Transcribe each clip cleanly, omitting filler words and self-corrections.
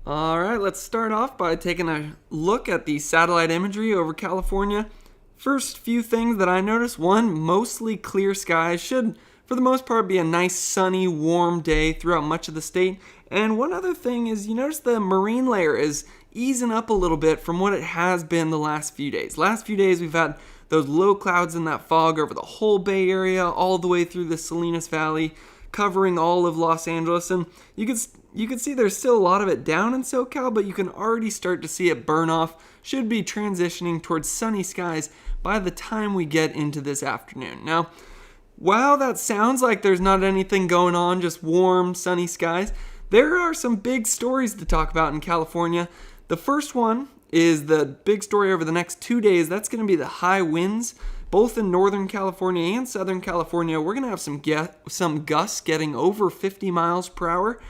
All right, let's start off by taking a look at the satellite imagery over California. First few things that I noticed: one, mostly clear skies. Should, for the most part, be a nice sunny, warm day throughout much of the state. And one other thing is you notice the marine layer is easing up a little bit from what it has been the last few days. Last few days we've had those low clouds and that fog over the whole Bay Area, all the way through the Salinas Valley, covering all of Los Angeles. And you can see there's still a lot of it down in SoCal, but you can already start to see it burn off. Should be transitioning towards sunny skies by the time we get into this afternoon. Now, while that sounds like there's not anything going on, just warm, sunny skies, there are some big stories to talk about in California. The first one is the big story over the next 2 days. That's going to be the high winds, both in Northern California and Southern California. We're going to have some gusts getting over 50 miles per hour.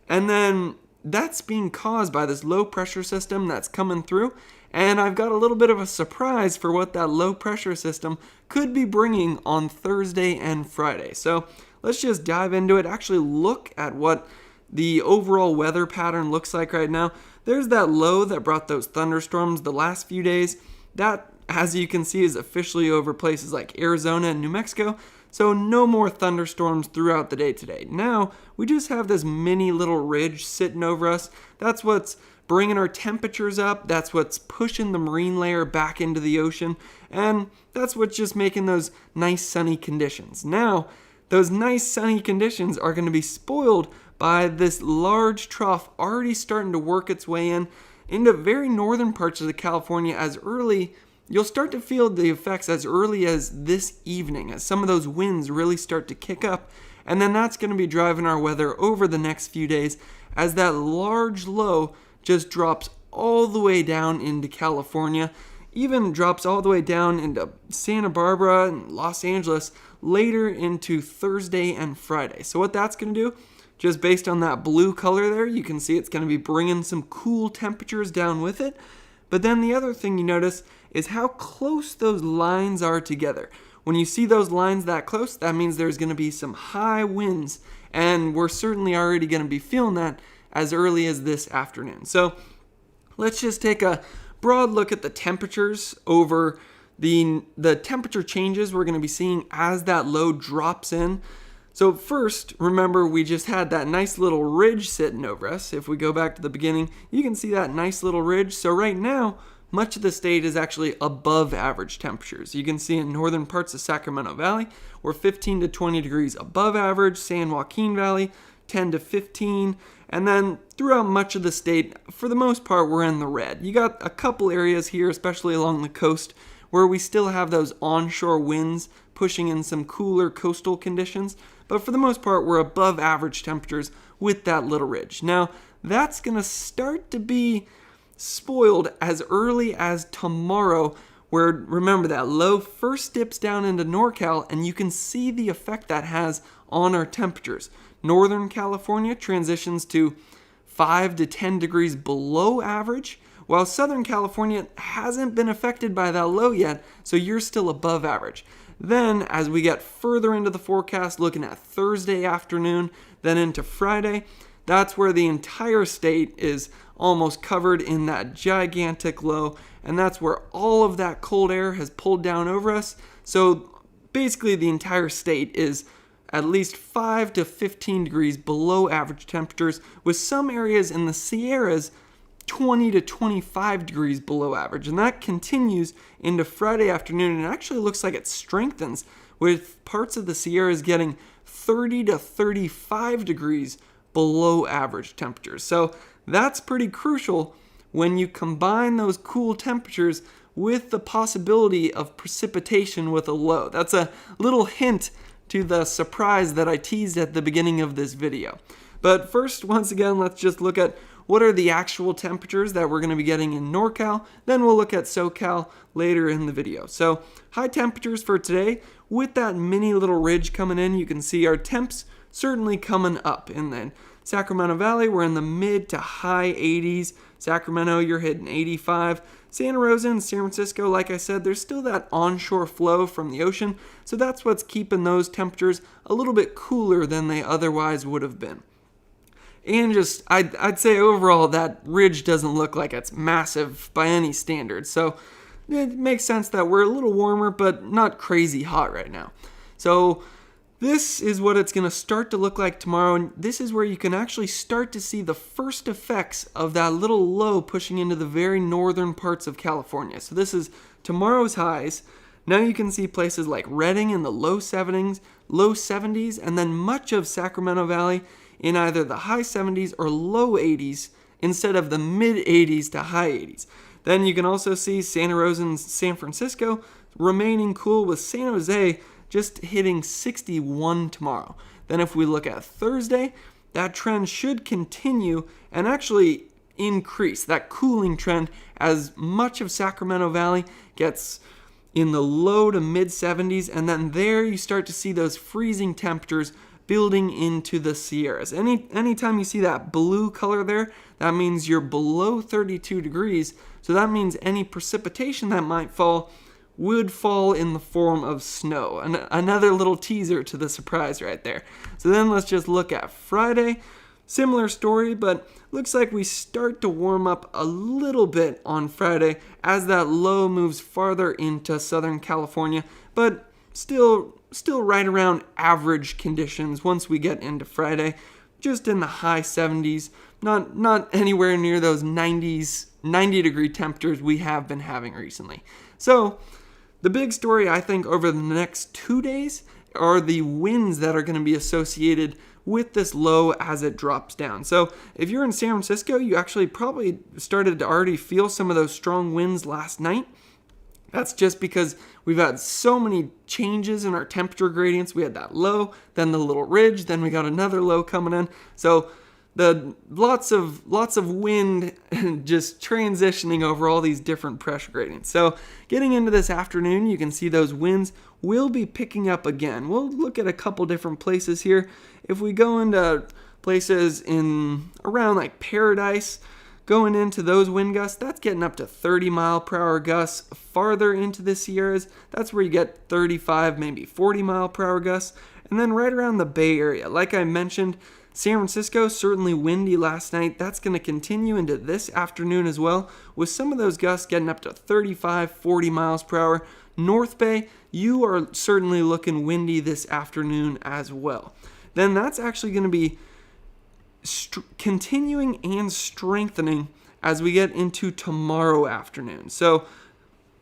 And then that's being caused by this low pressure system that's coming through. And I've got a little bit of a surprise for what that low pressure system could be bringing on Thursday and Friday. So let's just dive into it. Actually look at what the overall weather pattern looks like right now. There's that low that brought those thunderstorms the last few days. That, as you can see, is officially over places like Arizona and New Mexico. So no more thunderstorms throughout the day today. Now, we just have this mini little ridge sitting over us. That's what's bringing our temperatures up. That's what's pushing the marine layer back into the ocean. And that's what's just making those nice sunny conditions. Now, those nice sunny conditions are going to be spoiled by this large trough already starting to work its way into very northern parts of the California as early. You'll start to feel the effects as early as this evening, as some of those winds really start to kick up. And then that's going to be driving our weather over the next few days as that large low just drops all the way down into California, even drops all the way down into Santa Barbara and Los Angeles later into Thursday and Friday. So what that's going to do, just based on that blue color there, you can see it's going to be bringing some cool temperatures down with it. But then the other thing you notice is how close those lines are together. When you see those lines that close, that means there's going to be some high winds, and we're certainly already going to be feeling that as early as this afternoon. So let's just take a broad look at the temperatures over the temperature changes we're going to be seeing as that low drops in. So first, remember, we just had that nice little ridge sitting over us. If we go back to the beginning, you can see that nice little ridge. So right now, much of the state is actually above average temperatures. You can see in northern parts of Sacramento Valley, we're 15 to 20 degrees above average. San Joaquin Valley, 10 to 15. And then throughout much of the state, for the most part, we're in the red. You got a couple areas here, especially along the coast, where we still have those onshore winds pushing in some cooler coastal conditions. But for the most part, we're above average temperatures with that little ridge. Now, that's going to start to be spoiled as early as tomorrow, where, remember, that low first dips down into NorCal, and you can see the effect that has on our temperatures. Northern California transitions to 5 to 10 degrees below average, while Southern California hasn't been affected by that low yet, so you're still above average. Then, as we get further into the forecast, looking at Thursday afternoon, then into Friday, that's where the entire state is almost covered in that gigantic low, and that's where all of that cold air has pulled down over us. So basically the entire state is at least 5 to 15 degrees below average temperatures, with some areas in the Sierras 20 to 25 degrees below average. And that continues into Friday afternoon, and it actually looks like it strengthens, with parts of the Sierras getting 30 to 35 degrees below average temperatures. So that's pretty crucial when you combine those cool temperatures with the possibility of precipitation with a low. That's a little hint to the surprise that I teased at the beginning of this video. But first, once again, let's just look at what are the actual temperatures that we're going to be getting in NorCal. Then we'll look at SoCal later in the video. So high temperatures for today. With that mini little ridge coming in, you can see our temps certainly coming up. In the Sacramento Valley, we're in the mid to high 80s. Sacramento, you're hitting 85. Santa Rosa and San Francisco, like I said, there's still that onshore flow from the ocean, so that's what's keeping those temperatures a little bit cooler than they otherwise would have been. And just, I'd say overall that ridge doesn't look like it's massive by any standard. So it makes sense that we're a little warmer, but not crazy hot right now. So this is what it's going to start to look like tomorrow, and this is where you can actually start to see the first effects of that little low pushing into the very northern parts of California. So this is tomorrow's highs. Now you can see places like Redding in the low 70s, and then much of Sacramento Valley in either the high 70s or low 80s instead of the mid 80s to high 80s. Then you can also see Santa Rosa and San Francisco remaining cool, with San Jose just hitting 61 tomorrow. Then if we look at Thursday, that trend should continue and actually increase, that cooling trend, as much of Sacramento Valley gets in the low to mid 70s, and then there you start to see those freezing temperatures building into the Sierras. Anytime you see that blue color there, that means you're below 32 degrees, so that means any precipitation that might fall would fall in the form of snow. Another little teaser to the surprise right there. So then let's just look at Friday. Similar story, but looks like we start to warm up a little bit on Friday as that low moves farther into Southern California, but still right around average conditions once we get into Friday, just in the high 70s, not anywhere near those 90 degree temperatures we have been having recently. So the big story, I think, over the next 2 days are the winds that are going to be associated with this low as it drops down. So if you're in San Francisco, you actually probably started to already feel some of those strong winds last night. That's just because we've had so many changes in our temperature gradients. We had that low, then the little ridge, then we got another low coming in. So the lots of wind just transitioning over all these different pressure gradients. So getting into this afternoon, you can see those winds will be picking up again. We'll look at a couple different places here. If we go into places in around like Paradise, going into those wind gusts, that's getting up to 30 mile per hour gusts. Farther into the Sierras, that's where you get 35, maybe 40 mile per hour gusts. And then right around the Bay Area, like I mentioned, San Francisco, certainly windy last night. That's going to continue into this afternoon as well, with some of those gusts getting up to 35, 40 miles per hour. North Bay, you are certainly looking windy this afternoon as well. Then that's actually going to be continuing and strengthening as we get into tomorrow afternoon. So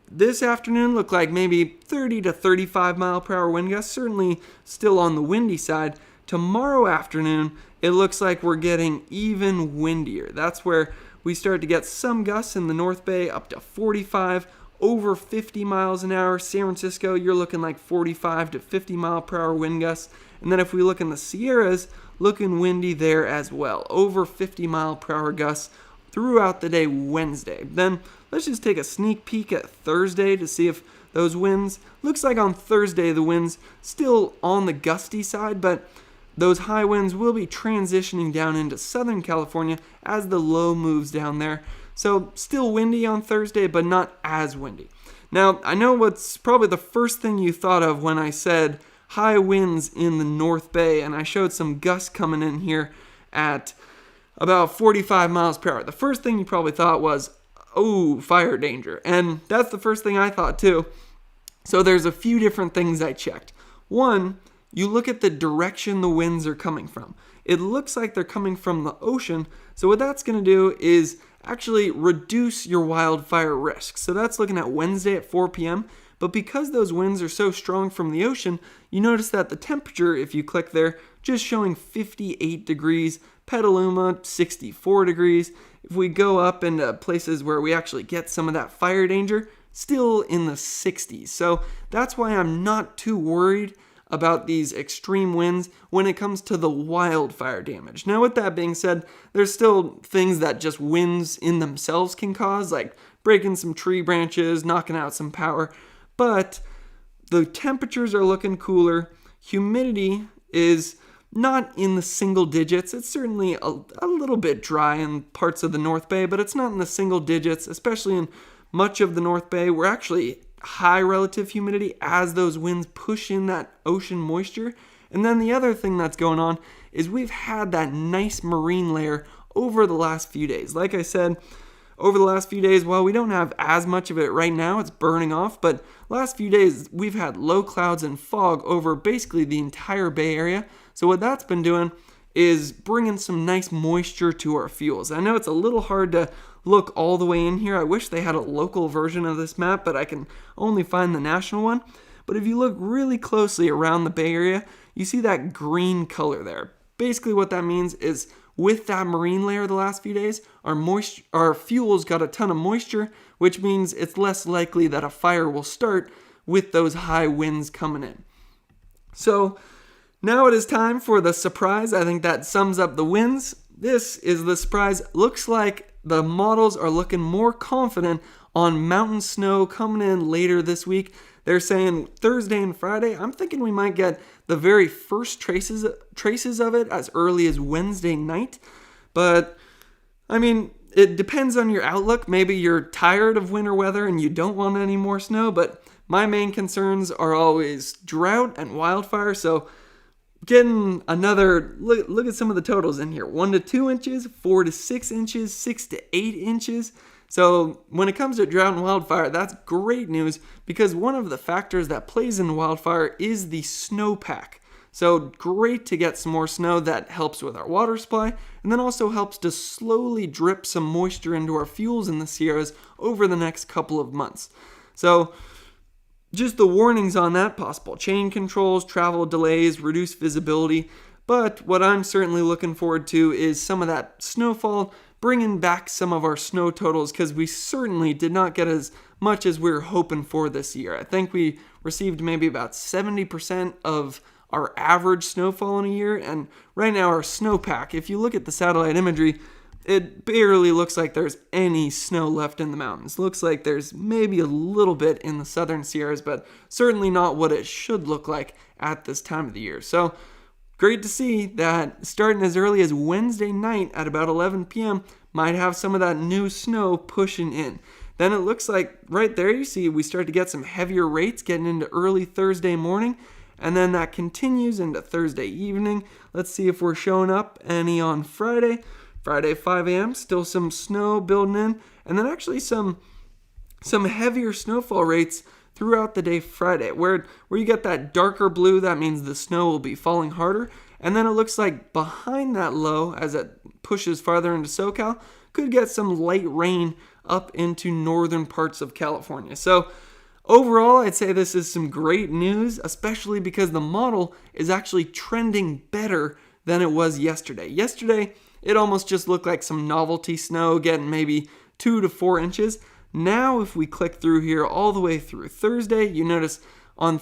this afternoon look like maybe 30 to 35 mile per hour wind gusts, certainly still on the windy side. Tomorrow afternoon, it looks like we're getting even windier. That's where we start to get some gusts in the North Bay up to 45, over 50 miles an hour. San Francisco, you're looking like 45 to 50 mile per hour wind gusts. And then if we look in the Sierras, looking windy there as well, over 50 mile per hour gusts throughout the day Wednesday. Then let's just take a sneak peek at Thursday to see if those winds, looks like on Thursday the winds still on the gusty side, but those high winds will be transitioning down into Southern California as the low moves down there. So still windy on Thursday, but not as windy. Now, I know what's probably the first thing you thought of when I said high winds in the North Bay, and I showed some gusts coming in here at about 45 miles per hour. The first thing you probably thought was, oh, fire danger. And that's the first thing I thought too. So there's a few different things I checked. One, you look at the direction the winds are coming from. It looks like they're coming from the ocean, so what that's going to do is actually reduce your wildfire risk. So that's looking at Wednesday at 4 p.m., but because those winds are so strong from the ocean, you notice that the temperature, if you click there, just showing 58 degrees, Petaluma 64 degrees. If we go up into places where we actually get some of that fire danger, still in the 60s. So that's why I'm not too worried about these extreme winds when it comes to the wildfire damage. Now, with that being said, there's still things that just winds in themselves can cause, like breaking some tree branches, knocking out some power. But the temperatures are looking cooler. Humidity is not in the single digits. It's certainly a little bit dry in parts of the North Bay, but it's not in the single digits, especially in much of the North Bay. We're actually high relative humidity as those winds push in that ocean moisture. And then the other thing that's going on is we've had that nice marine layer over the last few days. Like I said, over the last few days, while we don't have as much of it right now, it's burning off, but last few days we've had low clouds and fog over basically the entire Bay Area. So what that's been doing is bringing some nice moisture to our fuels. I know it's a little hard to look all the way in here. I wish they had a local version of this map, but I can only find the national one. But if you look really closely around the Bay Area, you see that green color there. Basically what that means is with that marine layer the last few days, our fuels got a ton of moisture, which means it's less likely that a fire will start with those high winds coming in. So now it is time for the surprise. I think that sums up the wins. This is the surprise. Looks like the models are looking more confident on mountain snow coming in later this week. They're saying Thursday and Friday. I'm thinking we might get the very first traces of it as early as Wednesday night. But, I mean, it depends on your outlook. Maybe you're tired of winter weather and you don't want any more snow. But my main concerns are always drought and wildfire. So getting another, look at some of the totals in here. 1 to 2 inches, 4 to 6 inches, 6 to 8 inches. So when it comes to drought and wildfire, that's great news because one of the factors that plays into wildfire is the snowpack. So great to get some more snow. That helps with our water supply and then also helps to slowly drip some moisture into our fuels in the Sierras over the next couple of months. So just the warnings on that: possible chain controls, travel delays, reduced visibility. But what I'm certainly looking forward to is some of that snowfall, bringing back some of our snow totals because we certainly did not get as much as we were hoping for this year. I think we received maybe about 70% of our average snowfall in a year, and right now our snowpack, if you look at the satellite imagery, it barely looks like there's any snow left in the mountains. Looks like there's maybe a little bit in the southern Sierras, but certainly not what it should look like at this time of the year. So great to see that starting as early as Wednesday night at about 11 p.m. might have some of that new snow pushing in. Then it looks like right there you see we start to get some heavier rates getting into early Thursday morning, and then that continues into Thursday evening. Let's see if we're showing up any on Friday. Friday 5 a.m. still some snow building in, and then actually some heavier snowfall rates throughout the day Friday, where you get that darker blue. That means the snow will be falling harder. And then it looks like behind that low, as it pushes farther into SoCal, could get some light rain up into northern parts of California. So overall, I'd say this is some great news, especially because the model is actually trending better than it was yesterday. Yesterday, it almost just looked like some novelty snow, getting maybe 2 to 4 inches. Now, if we click through here all the way through Thursday, you notice on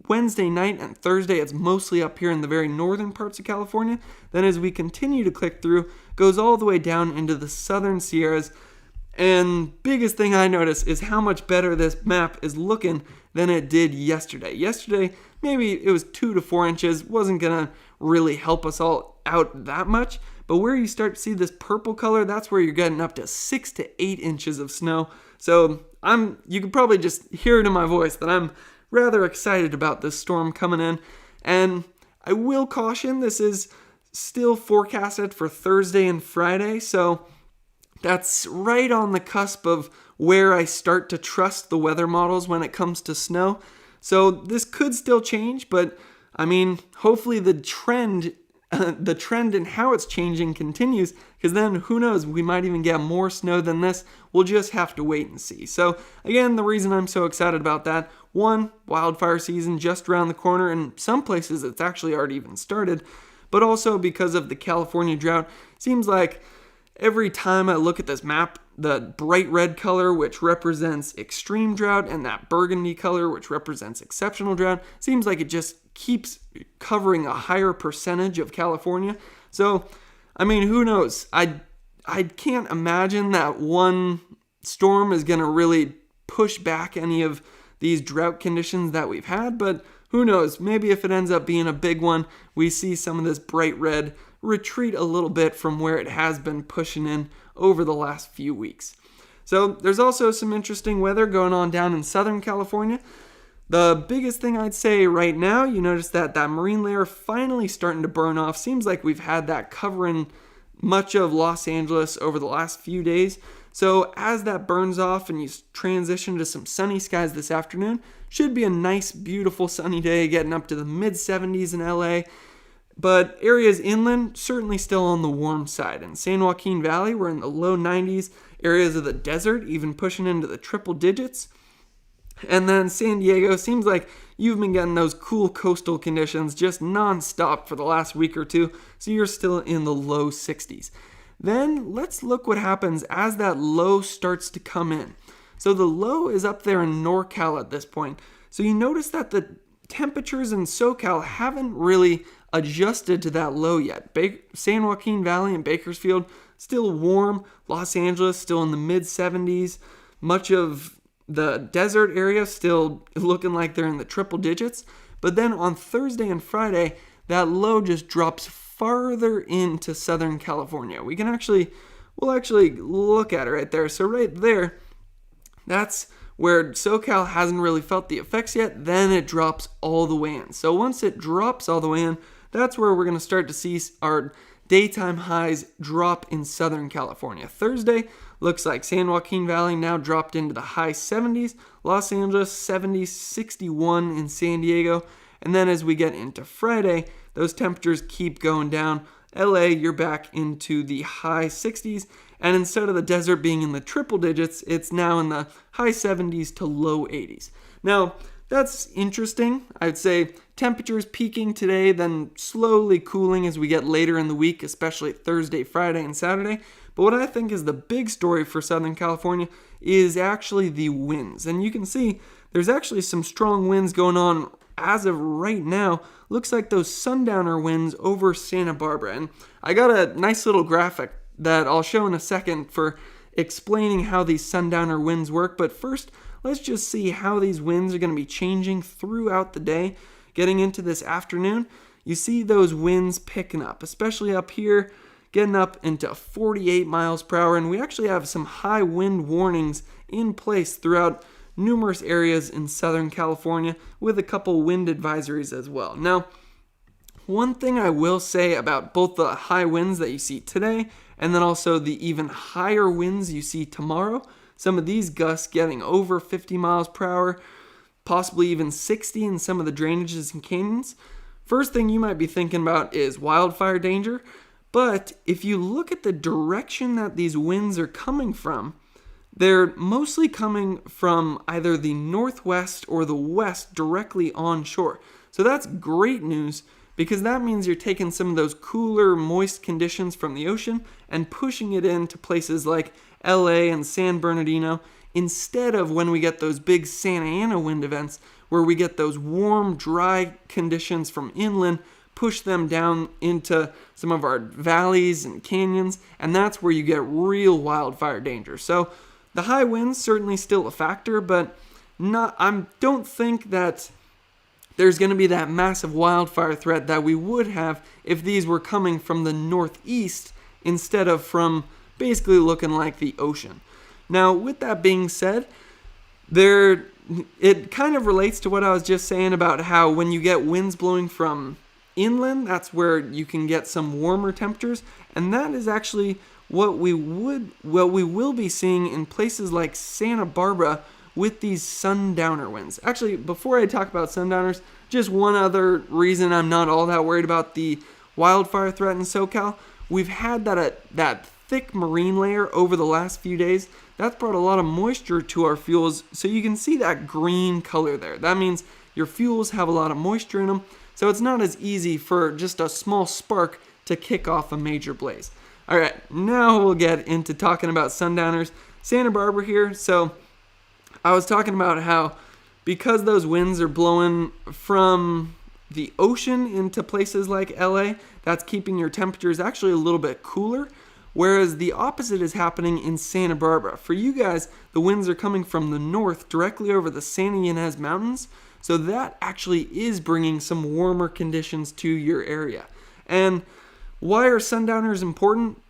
Wednesday night and Thursday, it's mostly up here in the very northern parts of California. Then as we continue to click through, goes all the way down into the southern Sierras. And biggest thing I notice is how much better this map is looking than it did yesterday. Yesterday, maybe it was 2 to 4 inches, wasn't gonna really help us all out that much. But where you start to see this purple color, that's where you're getting up to 6 to 8 inches of snow. So you can probably just hear it in my voice that I'm rather excited about this storm coming in. And I will caution, this is still forecasted for Thursday and Friday. So that's right on the cusp of where I start to trust the weather models when it comes to snow. So this could still change, but I mean, hopefully the trend in how it's changing continues, because then who knows, we might even get more snow than this. We'll just have to wait and see. So again, the reason I'm so excited about that, one, wildfire season just around the corner, and some places it's actually already even started, but also because of the California drought. Seems like every time I look at this map, the bright red color, which represents extreme drought, and that burgundy color, which represents exceptional drought, seems like it just keeps covering a higher percentage of California. So, I mean, who knows? I can't imagine that one storm is going to really push back any of these drought conditions that we've had, but who knows? Maybe if it ends up being a big one, we see some of this bright red retreat a little bit from where it has been pushing in over the last few weeks. So there's also some interesting weather going on down in Southern California. The biggest thing I'd say right now, you notice that marine layer finally starting to burn off. Seems like we've had that covering much of Los Angeles over the last few days. So as that burns off and you transition to some sunny skies this afternoon, should be a nice, beautiful sunny day, getting up to the mid 70s in LA. But areas inland, certainly still on the warm side. In San Joaquin Valley, we're in the low 90s. Areas of the desert, even pushing into the triple digits. And then San Diego, seems like you've been getting those cool coastal conditions just non-stop for the last week or two, so you're still in the low 60s. Then let's look what happens as that low starts to come in. So the low is up there in NorCal at this point. So you notice that the temperatures in SoCal haven't really adjusted to that low yet. San Joaquin Valley and Bakersfield still warm. Los Angeles still in the mid 70s. Much of the desert area still looking like they're in the triple digits. But then on Thursday and Friday, that low just drops farther into Southern California. We'll actually look at it right there. So right there, that's where SoCal hasn't really felt the effects yet. Then it drops all the way in. So once it drops all the way in, that's where we're going to start to see our daytime highs drop in Southern California. Thursday looks like San Joaquin Valley now dropped into the high 70s, Los Angeles 70s, 61 in San Diego, and then as we get into Friday, those temperatures keep going down. LA, you're back into the high 60s, and instead of the desert being in the triple digits, it's now in the high 70s to low 80s. Now, that's interesting. I'd say temperatures peaking today, then slowly cooling as we get later in the week, especially Thursday, Friday, and Saturday. But what I think is the big story for Southern California is actually the winds. And you can see there's actually some strong winds going on as of right now. Looks like those sundowner winds over Santa Barbara. And I got a nice little graphic that I'll show in a second for explaining how these sundowner winds work. But first, let's just see how these winds are going to be changing throughout the day. Getting into this afternoon, you see those winds picking up, especially up here, getting up into 48 miles per hour. And we actually have some high wind warnings in place throughout numerous areas in Southern California with a couple wind advisories as well. Now, one thing I will say about both the high winds that you see today and then also the even higher winds you see tomorrow, some of these gusts getting over 50 miles per hour, possibly even 60 in some of the drainages and canyons. First thing you might be thinking about is wildfire danger, but if you look at the direction that these winds are coming from, they're mostly coming from either the northwest or the west directly onshore. So that's great news because that means you're taking some of those cooler, moist conditions from the ocean and pushing it into places like LA and San Bernardino, instead of when we get those big Santa Ana wind events where we get those warm, dry conditions from inland, push them down into some of our valleys and canyons, and that's where you get real wildfire danger. So the high winds certainly still a factor, but I don't think that there's going to be that massive wildfire threat that we would have if these were coming from the northeast instead of from basically looking like the ocean. Now, with that being said, it kind of relates to what I was just saying about how when you get winds blowing from inland, that's where you can get some warmer temperatures, and that is actually what we will be seeing in places like Santa Barbara with these sundowner winds. Actually, before I talk about sundowners, just one other reason I'm not all that worried about the wildfire threat in SoCal. We've had that thick marine layer over the last few days. That's brought a lot of moisture to our fuels, so you can see that green color there. That means your fuels have a lot of moisture in them, so it's not as easy for just a small spark to kick off a major blaze. All right, now we'll get into talking about sundowners. Santa Barbara here. So I was talking about how because those winds are blowing from the ocean into places like LA, that's keeping your temperatures actually a little bit cooler. Whereas the opposite is happening in Santa Barbara. For you guys, the winds are coming from the north directly over the Santa Ynez Mountains. So that actually is bringing some warmer conditions to your area. And why are sundowners important?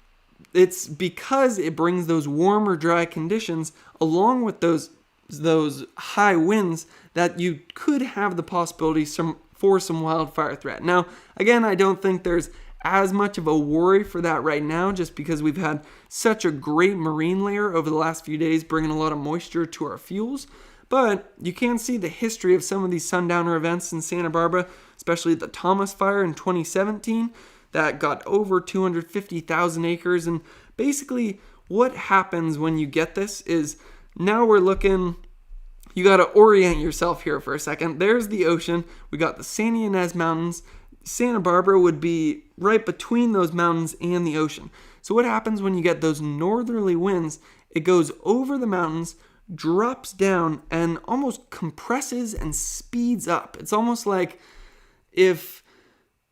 It's because it brings those warmer, dry conditions along with those those high winds that you could have the possibility for some wildfire threat. Now, again, I don't think there's as much of a worry for that right now, just because we've had such a great marine layer over the last few days, bringing a lot of moisture to our fuels. But you can see the history of some of these sundowner events in Santa Barbara, especially the Thomas Fire in 2017 that got over 250,000 acres. And basically what happens when you get this is now we're looking, you got to orient yourself here for a second. There's the ocean. We got the Santa Ynez Mountains. Santa Barbara would be right between those mountains and the ocean. So what happens when you get those northerly winds? It goes over the mountains, drops down, and almost compresses and speeds up. It's almost like if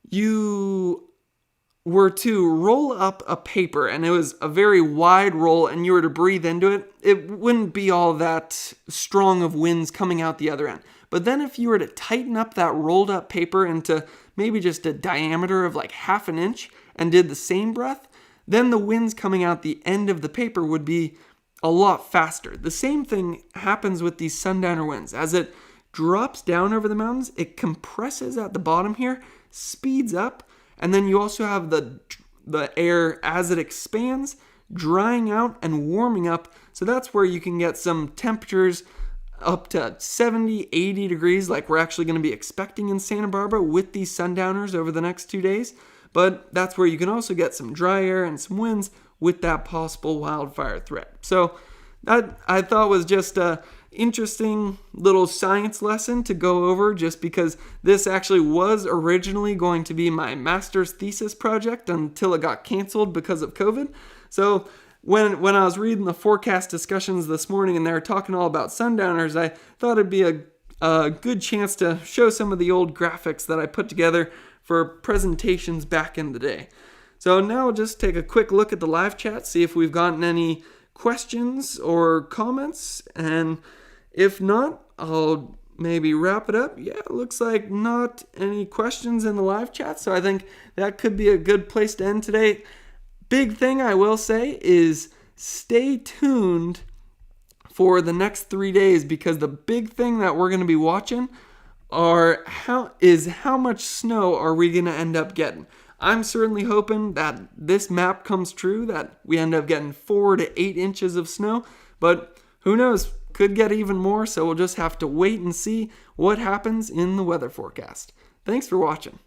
you were to roll up a paper and it was a very wide roll and you were to breathe into it, it wouldn't be all that strong of winds coming out the other end. But then if you were to tighten up that rolled up paper into maybe just a diameter of like half an inch and did the same breath, then the winds coming out the end of the paper would be a lot faster. The same thing happens with these sundowner winds. As it drops down over the mountains, it compresses at the bottom here, speeds up, and then you also have the air as it expands, drying out and warming up. So that's where you can get some temperatures up to 70, 80 degrees like we're actually going to be expecting in Santa Barbara with these sundowners over the next 2 days. But that's where you can also get some dry air and some winds with that possible wildfire threat. So that I thought was just a interesting little science lesson to go over, just because this actually was originally going to be my master's thesis project until it got canceled because of COVID. So when I was reading the forecast discussions this morning and they were talking all about sundowners, I thought it'd be a good chance to show some of the old graphics that I put together for presentations back in the day. So now we'll just take a quick look at the live chat, see if we've gotten any questions or comments, and if not, I'll maybe wrap it up. Yeah, it looks like not any questions in the live chat, so I think that could be a good place to end today. Big thing I will say is stay tuned for the next 3 days, because the big thing that we're going to be watching is how much snow are we going to end up getting. I'm certainly hoping that this map comes true, that we end up getting 4 to 8 inches of snow, but who knows, could get even more, so we'll just have to wait and see what happens in the weather forecast. Thanks for watching.